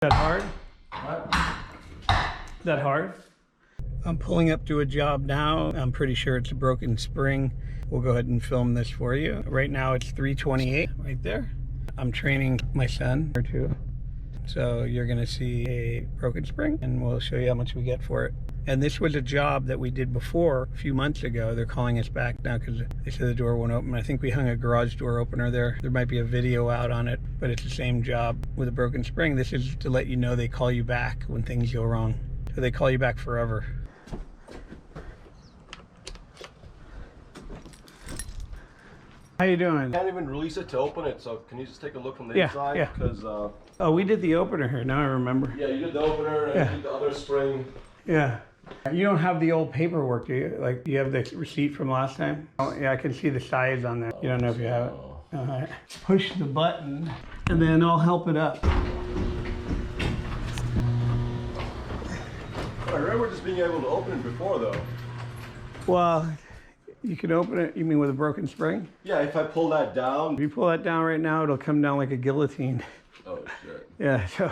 That hard? What? That hard? I'm pulling up to a job now. I'm pretty sure it's a broken spring. We'll go ahead and film this for you. Right now it's 3:28 right there. I'm training my son or two. So you're gonna see a broken spring and we'll show you how much we get for it. And this was a job that we did before a few months ago. They're calling us back now because they said the door won't open. I think we hung a garage door opener there. There might be a video out on it, but it's the same job with a broken spring. This is to let you know they call you back when things go wrong. So they call you back forever. How you doing? Can't even release it to open it, so can you just take a look from the inside? Yeah. Because Oh, we did the opener here. Now I remember. yeah, you did the opener and you did the other spring. Yeah. You don't have the old paperwork, do you? Like, do you have the receipt from last time? Oh, yeah, I can see the size on there. You don't know if you have it. All right. Push the button, and then I'll help it up. I remember just being able to open it before, though. Well, you can open it, you mean with a broken spring? Yeah, if I pull that down. If you pull that down right now, it'll come down like a guillotine. Oh, shit. Yeah, so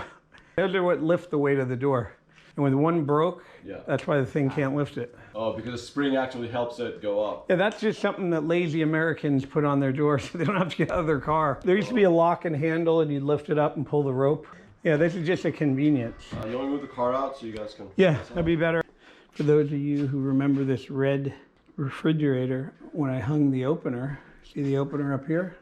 those are what lift the weight of the door. And when one broke, Yeah. that's why the thing can't lift it. Oh, because the spring actually helps it go up. Yeah, that's just something that lazy Americans put on their doors so they don't have to get out of their car. There used to be a lock and handle and you'd lift it up and pull the rope. Yeah, this is just a convenience. You want to move the car out so you guys can... Yeah, that'd be better. For those of you who remember this red refrigerator, when I hung the opener, see the opener up here?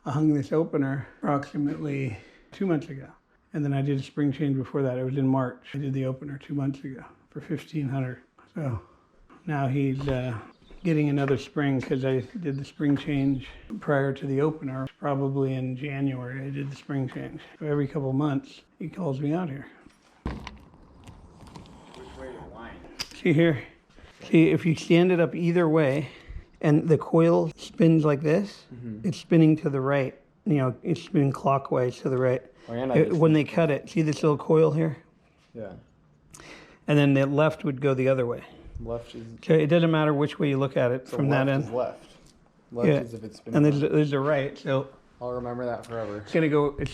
I hung this opener approximately 2 months ago. And then I did a spring change before that. It was in March. I did the opener 2 months ago for $1,500. So now he's getting another spring because I did the spring change prior to the opener. Probably in January I did the spring change. So every couple months he calls me out here. Which way to wind? See here? See, if you stand it up either way and the coil spins like this, it's spinning to the right. You know, it's spinning clockwise to the right. Oh, and When they cut it, see this little coil here? yeah, And then the left would go the other way. left is So it doesn't matter which way you look at it so from left that is end. left. Left Yeah. is if it's been. And there's a right, so I'll remember that forever. it's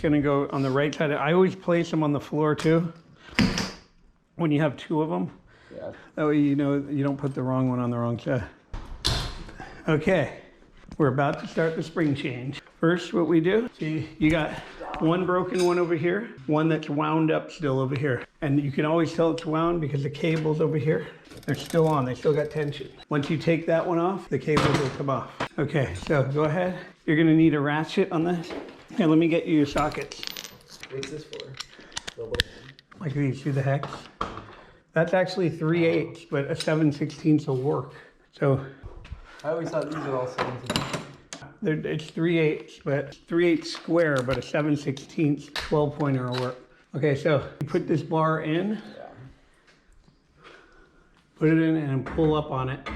gonna go on the right side. I always place them on the floor too. When you have two of them, Yeah. that way you know you don't put the wrong one on the wrong side. Okay, we're about to start the spring change. First, what we do, see, you got one broken one over here, one that's wound up still over here. And you can always tell it's wound because the cables over here, they're still on, they still got tension. Once you take that one off, the cables will come off. Okay, so go ahead. You're gonna need a ratchet on this. Here, let me get you your sockets. What's this for? Like these, see the hex? That's actually 3/8, but a 7/16 will work. So I always thought these were all 17. it's 3/8, but 3/8 square, but a 7/16 12 pointer will work. Okay, so you put this bar in, Yeah. put it in and pull up on it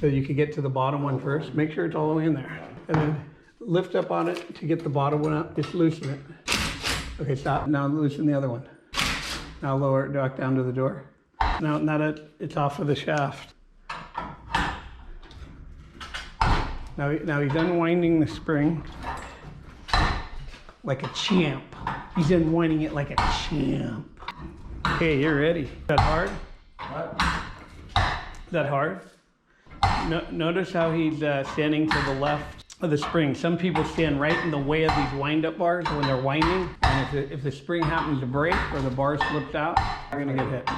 so you can get to the bottom one first. Make sure it's all the way in there. And then lift up on it to get the bottom one up. Just loosen it. Okay, stop. Now loosen the other one. Now lower it back down to the door. Now that it's off of the shaft. Now he's unwinding the spring like a champ. He's unwinding it like a champ. Okay, you're ready. Is that hard? What? Is that hard? Notice how he's standing to the left of the spring. Some people stand right in the way of these wind-up bars when they're winding. And if the spring happens to break or the bar slips out, you're gonna get hit.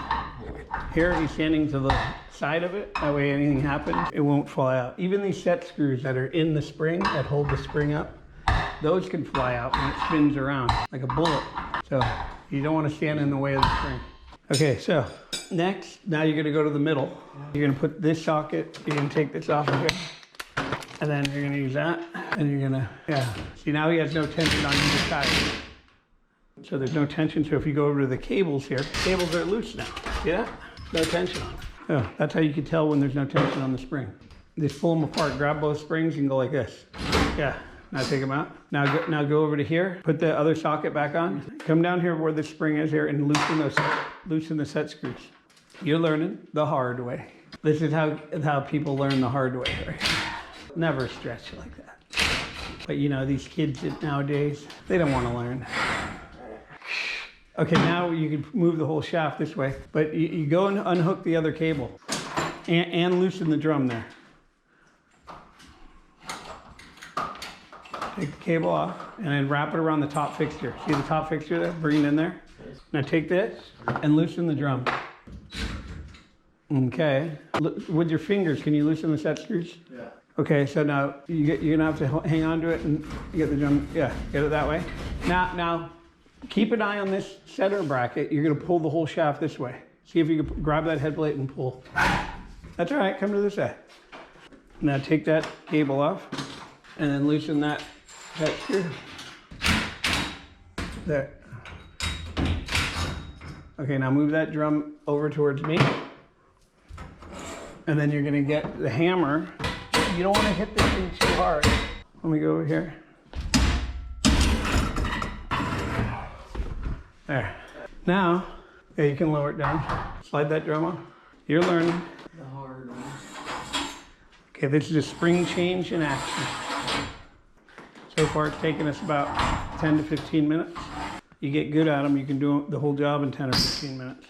Here he's standing to the side of it. That way anything happens, it won't fly out. Even these set screws that are in the spring, that hold the spring up, those can fly out when it spins around like a bullet. So you don't want to stand in the way of the spring. Okay, so next, now you're gonna go to the middle. You're gonna put this socket, you're gonna take this off of here. And then you're gonna use that, and you're gonna, See, now he has no tension on either side. So there's no tension, so if you go over to the cables here, cables are loose now. See that? No tension on them. Oh, that's how you can tell when there's no tension on the spring. Just pull them apart, grab both springs and go like this. Yeah, now take them out. Now go over to here, put the other socket back on. Come down here where the spring is here and loosen the set screws. You're learning the hard way. This is how people learn the hard way, right? Never stretch like that. But you know, these kids nowadays, they don't want to learn. Okay, now you can move the whole shaft this way, but you go and unhook the other cable and loosen the drum there. Take the cable off and then wrap it around the top fixture. See the top fixture there? Bring it in there. Now take this and loosen the drum. Okay. With your fingers, can you loosen the set screws? Yeah. Okay, so now you're gonna have to hang on to it and get the drum. Yeah, get it that way. Now, keep an eye on this center bracket. You're gonna pull the whole shaft this way. See if you can grab that head plate and pull. That's all right. Come to this side. Now take that cable off and then loosen that screw. There. Okay, now move that drum over towards me. And then you're gonna get the hammer. You don't wanna hit this thing too hard. Let me go over here. There. Now, yeah, you can lower it down. Slide that drum off. You're learning. The hard one. Okay, this is a spring change in action. So far it's taken us about 10 to 15 minutes. You get good at them, you can do the whole job in 10 or 15 minutes.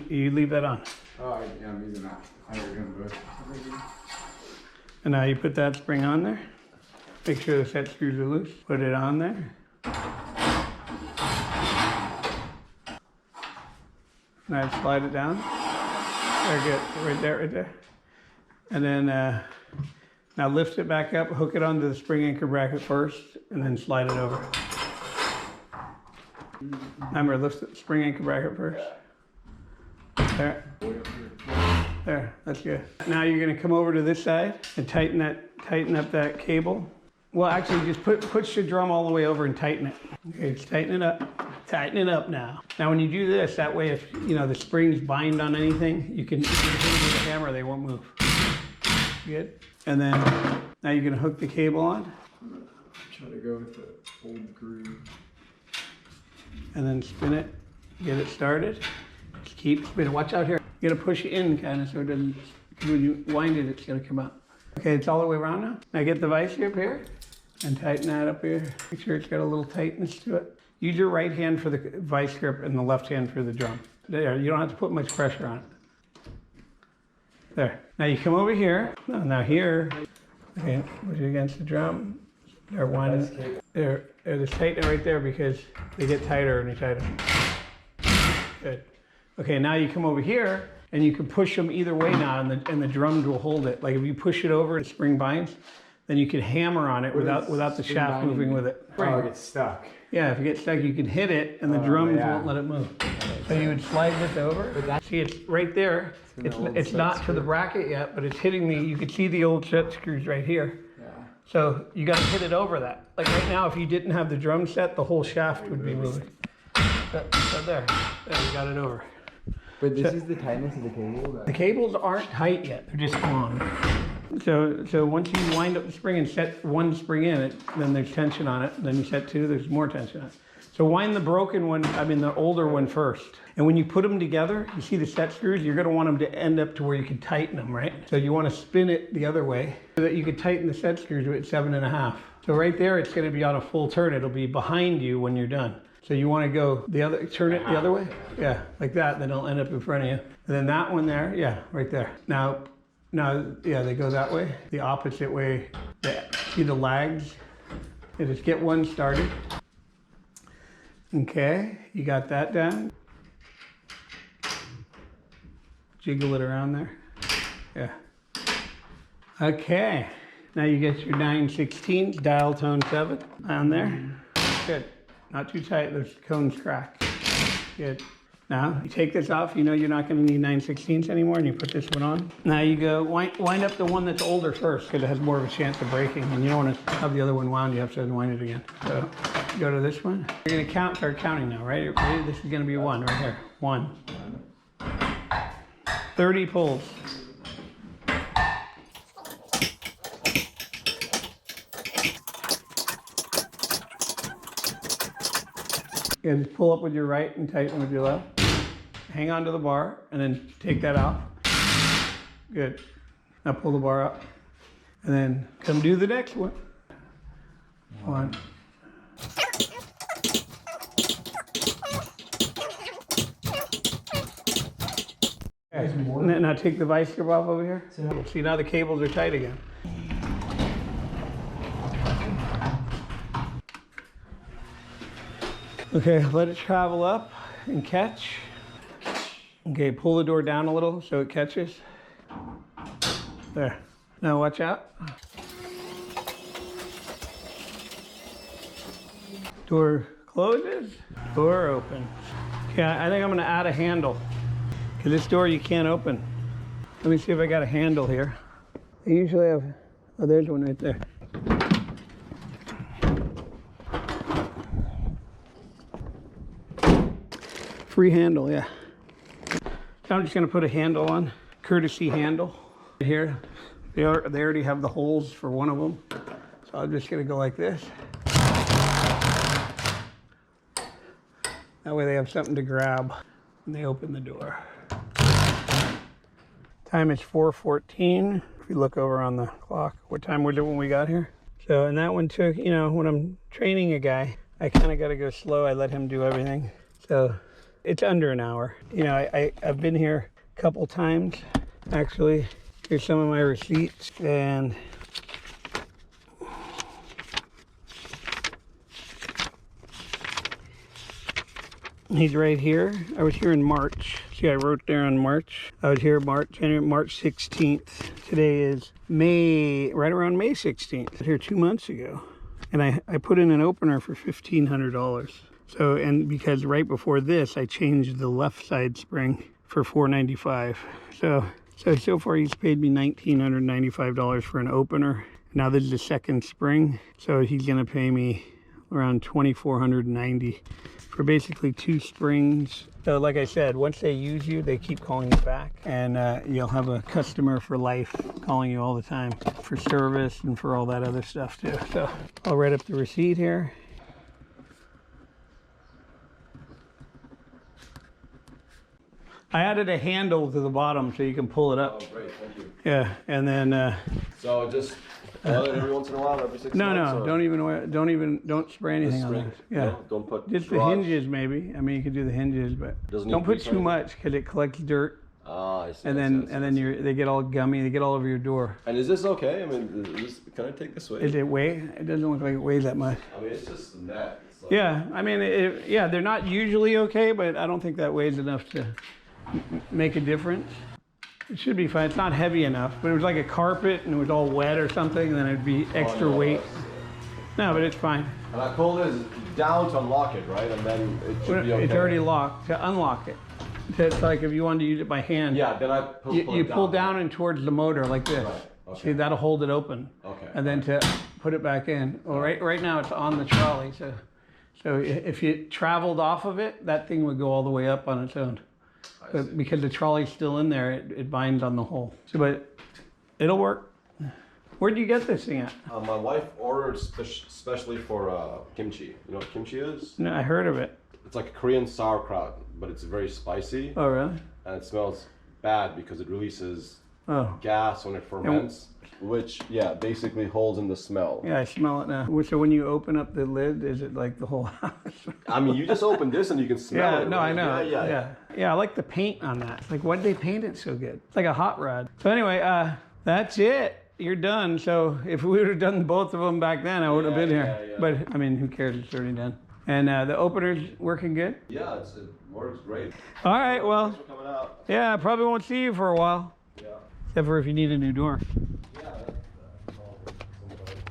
You leave that on. Oh, yeah, I'm using that. I was gonna go. And now you put that spring on there. Make sure the set screws are loose. Put it on there. Now slide it down. There, good. Right there, right there. And then now lift it back up, hook it onto the spring anchor bracket first, and then slide it over. Remember, lift the spring anchor bracket first. There. There, that's good. Now you're gonna come over to this side and tighten up that cable. Well, actually, just push the drum all the way over and tighten it. Okay, just tighten it up. Tighten it up now. Now, when you do this, that way, if the springs bind on anything, you can hit it with a hammer; they won't move. Good. And then now you're gonna hook the cable on. Try to go with the old groove. And then spin it. Get it started. Just keep spinning. Watch out here. You gotta push it in kind of so it doesn't. When you wind it, it's gonna come out. Okay, it's all the way around now. Now get the vice grip here and tighten that up here. Make sure it's got a little tightness to it. Use your right hand for the vice grip and the left hand for the drum. There, you don't have to put much pressure on it. There. Now you come over here. Now here, okay, push it against the drum. They're winding. They're just tighten it right there because they get tighter and tighter. Good. Okay, now you come over here and you can push them either way now, and the drum will hold it. Like if you push it over, the spring binds. Then you can hammer on it without the shaft moving with it. Oh, it gets stuck. Yeah, if you get stuck, you can hit it, and the drums won't let it move. So you would slide this over. See, it's right there. It's not to the bracket yet, but it's hitting the. You can see the old set screws right here. Yeah. So you got to hit it over that. Like right now, if you didn't have the drum set, the whole shaft would be moving. So there, you got it over. But this is the tightness of the cable. The cables aren't tight yet; they're just long. So once you wind up the spring and set one spring in it, then there's tension on it. Then you set two, there's more tension on it. So wind the broken one, the older one first. And when you put them together, you see the set screws, you're gonna want them to end up to where you can tighten them, right? So you wanna spin it the other way so that you can tighten the set screws at 7.5. So right there, it's gonna be on a full turn. It'll be behind you when you're done. So you wanna go turn it the other way? Yeah, like that, then it'll end up in front of you. And then that one there, yeah, right there. Now, yeah, they go that way, the opposite way. See the lags? Yeah, just get one started. Okay, you got that down. Jiggle it around there. Yeah. Okay, now you get your 9/16 dial tone 7 on there. Good, not too tight, those cones crack. Good. Now, you take this off, you know you're not going to need 9/16 anymore, and you put this one on. Now you go wind up the one that's older first, because it has more of a chance of breaking, and you don't want to have the other one wound, you have to unwind it again. So, go to this one. You're going to start counting now, right? Ready? This is going to be 1 right here. 1. 30 pulls. And just pull up with your right and tighten with your left. Hang on to the bar and then take that out. Good. Now pull the bar up and then come do the next one. 1. now take the vice grip off over here. See, now the cables are tight again. Okay, let it travel up and catch. Okay, pull the door down a little so it catches. There. Now watch out. Door closes, door opens. Okay, I think I'm gonna add a handle. Because this door you can't open. Let me see if I got a handle here. I usually have, oh, there's one right there. Free handle, yeah. So I'm just gonna put a handle on, courtesy handle. Right here, they already have the holes for one of them. So I'm just gonna go like this. That way they have something to grab when they open the door. Time is 4:14. If you look over on the clock, what time was it when we got here? So, and that one took, you know, when I'm training a guy, I kind of got to go slow. I let him do everything. So it's under an hour. You know, I've been here a couple times, actually. Here's some of my receipts, and he's right here. I was here in March. See, I wrote there on March. I was here March 16th. Today is May, right around May 16th. I was here 2 months ago. And I put in an opener for $1,500. So, and because right before this, I changed the left side spring for $495. So far he's paid me $1,995 for an opener. Now this is the second spring. So he's gonna pay me around $2,490 for basically 2 springs. So like I said, once they use you, they keep calling you back, and you'll have a customer for life calling you all the time for service and for all that other stuff too. So I'll write up the receipt here. I added a handle to the bottom so you can pull it up. Oh, great, thank you. Yeah, and then So just oil it every once in a while, every 6 months? no, or don't spray anything on spring? it. Yeah. No, don't put Just the garage? hinges, maybe. I mean, you could do the hinges, but Doesn't don't need put grease or too anything? much because it collects dirt, Ah, I see. and I see, I then see. they get all gummy. They get all over your door. And is this okay? I mean, can I take this way? Is it weigh? It doesn't look like it weighs that much. I mean, it's just the net. It's like, Yeah, I mean, yeah, they're not usually okay, but I don't think that weighs enough to make a difference. It should be fine. It's not heavy enough, but it was like a carpet and it was all wet or something, then it'd be extra no, weight. No, but it's fine. And I pull this down to unlock it, right? And then it should be okay. It's already locked. To unlock it, it's like if you wanted to use it by hand. Yeah, then I pull You it pull down and towards the motor like this. Right, okay. See, that'll hold it open. Okay. And then to put it back in. Well, right now it's on the trolley, so if you traveled off of it, that thing would go all the way up on its own. But because the trolley's still in there, it binds on the hole. So, but it'll work. Where'd you get this thing at? My wife ordered specially for kimchi. You know what kimchi is? No, I heard of it. It's like Korean sauerkraut, but it's very spicy. Oh, really? And it smells bad because it releases Oh, gas when it ferments, which, yeah, basically holds in the smell. yeah, I smell it now. So when you open up the lid, is it like the whole house? I mean, you just open this and you can smell Yeah, it. no, right? I know. Yeah. Yeah, I like the paint on that. Like, why'd they paint it so good? It's like a hot rod. So anyway, that's it. You're done. So if we would have done both of them back then, I would have been here. Yeah. But I mean, who cares? It's already done. And the opener's working good? Yeah, it works great. All right, well, Thanks for coming out. yeah, I probably won't see you for a while. Yeah. Except for if you need a new door.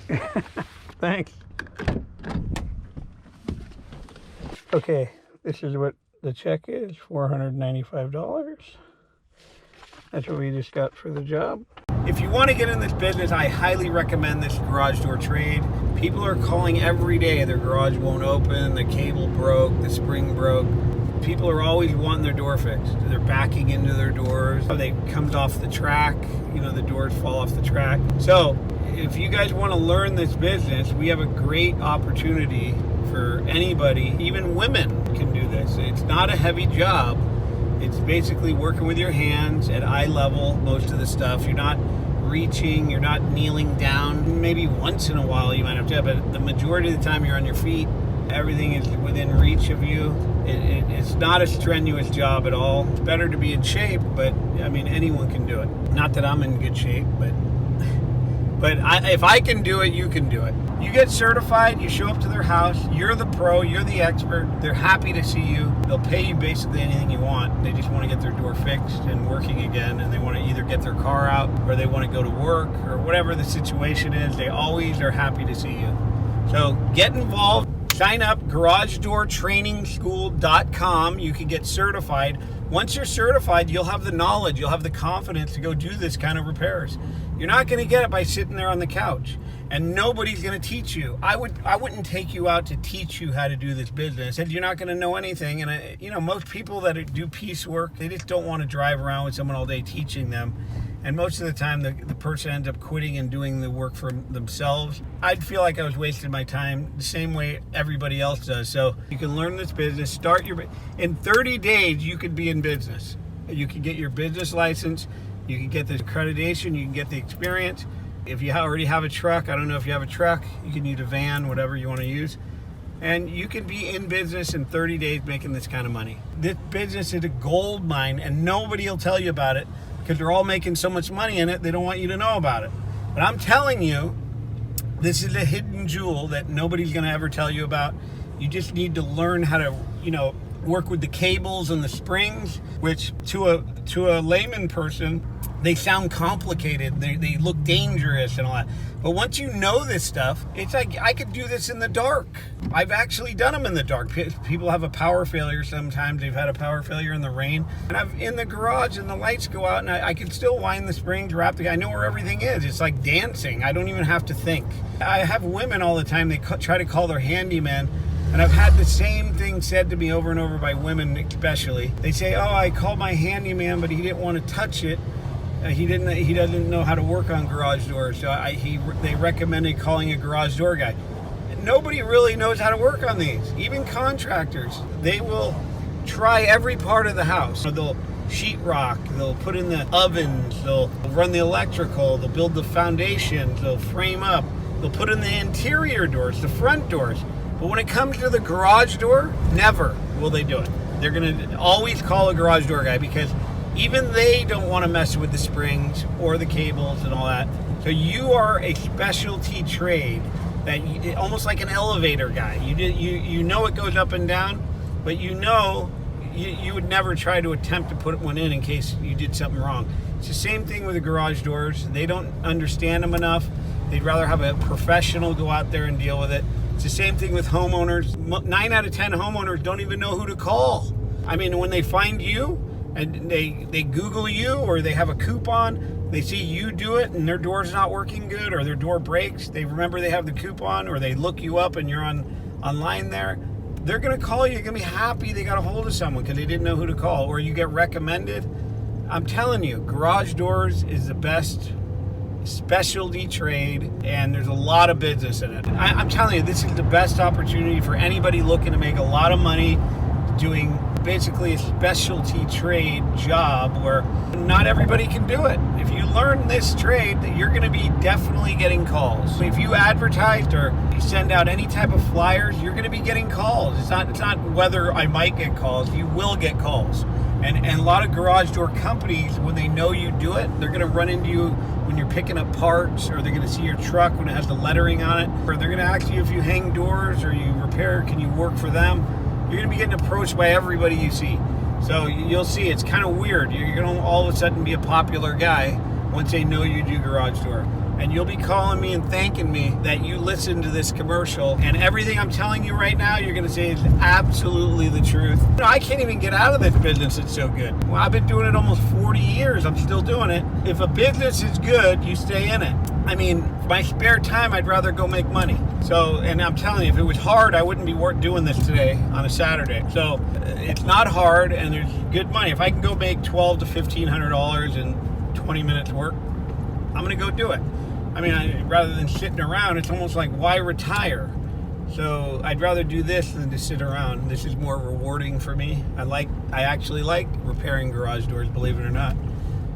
Yeah, Thanks. Okay, this is what the check is, $495. That's what we just got for the job. If you want to get in this business, I highly recommend this garage door trade. People are calling every day. Their garage won't open, the cable broke, the spring broke. People are always wanting their door fixed. They're backing into their doors. They comes off the track. You know, the doors fall off the track. So if you guys want to learn this business, we have a great opportunity for anybody. Even women can do this. It's not a heavy job. It's basically working with your hands at eye level, most of the stuff. You're not reaching, you're not kneeling down. Maybe once in a while you might have to, but the majority of the time you're on your feet. Everything is within reach of you. It's not a strenuous job at all. It's better to be in shape, but I mean, anyone can do it. Not that I'm in good shape, but if I can do it, you can do it. You get certified, you show up to their house, you're the pro, you're the expert, they're happy to see you. They'll pay you basically anything you want. They just want to get their door fixed and working again, and they want to either get their car out or they want to go to work or whatever the situation is. They always are happy to see you. So get involved. Sign up, garagedoortrainingschool.com. You can get certified. Once you're certified, you'll have the knowledge, you'll have the confidence to go do this kind of repairs. You're not going to get it by sitting there on the couch, and nobody's going to teach you. I wouldn't take you out to teach you how to do this business, and you're not going to know anything. And most people that do piecework, they just don't want to drive around with someone all day teaching them. And most of the time, the person ends up quitting and doing the work for themselves. I'd feel like I was wasting my time the same way everybody else does. So you can learn this business, in 30 days, you could be in business. You can get your business license, you can get the accreditation, you can get the experience. If you already have a truck, I don't know if you have a truck, you can use a van, whatever you want to use. And you can be in business in 30 days making this kind of money. This business is a gold mine, and nobody will tell you about it, because they're all making so much money in it, they don't want you to know about it. But I'm telling you, this is a hidden jewel that nobody's going to ever tell you about. You just need to learn how to, work with the cables and the springs, which to a layman person, they sound complicated. They look dangerous and all that. But once you know this stuff, it's like I could do this in the dark. I've actually done them in the dark. People have a power failure sometimes. They've had a power failure in the rain. And I'm in the garage and the lights go out and I can still wind the springs, wrap the... I know where everything is. It's like dancing. I don't even have to think. I have women all the time, they try to call their handyman. And I've had the same thing said to me over and over by women especially. They say, oh, I called my handyman, but he didn't want to touch it. He doesn't know how to work on garage doors, so they recommended calling a garage door guy. Nobody really knows how to work on these. Even contractors, they will try every part of the house. So they'll sheetrock, they'll put in the ovens, they'll run the electrical, they'll build the foundations, they'll frame up, they'll put in the interior doors, the front doors. But when it comes to the garage door, never will they do it. They're going to always call a garage door guy, because even they don't want to mess with the springs or the cables and all that. So you are a specialty trade, almost like an elevator guy. You know it goes up and down, but you would never try to attempt to put one in case you did something wrong. It's the same thing with the garage doors. They don't understand them enough. They'd rather have a professional go out there and deal with it. It's the same thing with homeowners. 9 out of 10 homeowners don't even know who to call. I mean, when they find you and they Google you, or they have a coupon, they see you do it and their door's not working good, or their door breaks, they remember they have the coupon, or they look you up and you're online there, they're going to call you. You're going to be happy they got a hold of someone because they didn't know who to call, or you get recommended. I'm telling you, garage doors is the best specialty trade, and there's a lot of business in it. I'm telling you, this is the best opportunity for anybody looking to make a lot of money doing basically a specialty trade job where not everybody can do it. If you learn this trade, you're going to be definitely getting calls. If you advertised or you send out any type of flyers, you're going to be getting calls. It's not whether I might get calls. You will get calls. And a lot of garage door companies, when they know you do it, they're going to run into you when you're picking up parts, or they're going to see your truck when it has the lettering on it, or they're going to ask you if you hang doors or you repair, can you work for them? You're going to be getting approached by everybody you see. So you'll see, it's kind of weird. You're going to all of a sudden be a popular guy once they know you do garage door. And you'll be calling me and thanking me that you listened to this commercial, and everything I'm telling you right now, you're going to say is absolutely the truth. I can't even get out of this business. It's so good. Well, I've been doing it almost 40 years. I'm still doing it. If a business is good, you stay in it. I mean, my spare time, I'd rather go make money. So, and I'm telling you, if it was hard, I wouldn't be doing this today on a Saturday. So it's not hard, and there's good money. If I can go make $1,200 to $1,500 in 20 minutes work, I'm going to go do it. I mean, rather than sitting around, it's almost like, why retire? So I'd rather do this than to sit around. This is more rewarding for me. I actually like repairing garage doors, believe it or not.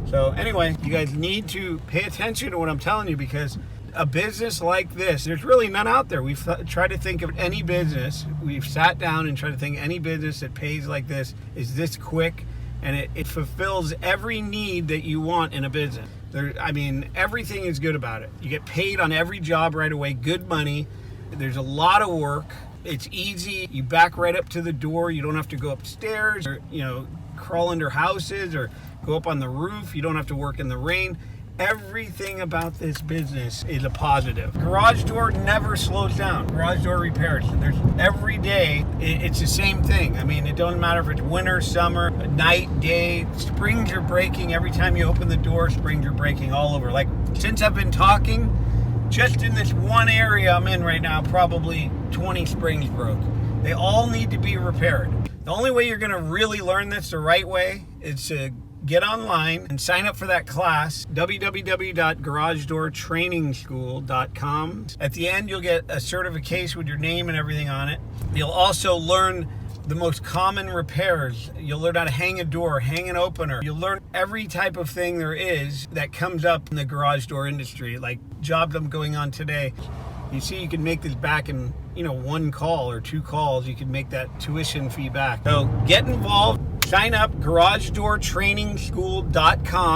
So anyway, you guys need to pay attention to what I'm telling you, because a business like this, there's really none out there. We've tried to think of any business. We've sat down and tried to think any business that pays like this, is this quick, and it fulfills every need that you want in a business. Everything is good about it. You get paid on every job right away, good money. There's a lot of work. It's easy. You back right up to the door. You don't have to go upstairs or, crawl under houses or go up on the roof. You don't have to work in the rain. Everything about this business is a positive. Garage Door never slows down. Garage Door repairs. There's every day, it's the same thing. It doesn't matter if it's winter, summer, night, day. Springs are breaking every time you open the door. Springs are breaking all over. Like, since I've been talking, just in this one area I'm in right now, probably 20 springs broke. They all need to be repaired. The only way you're gonna really learn this the right way is to get online and sign up for that class, www.garagedoortrainingschool.com. At the end, you'll get a certification with your name and everything on it. You'll also learn the most common repairs. You'll learn how to hang a door, hang an opener. You'll learn every type of thing there is that comes up in the garage door industry, like jobs I'm going on today. You see, you can make this back in, one call or 2 calls. You can make that tuition fee back. So get involved. Sign up, garagedoortrainingschool.com.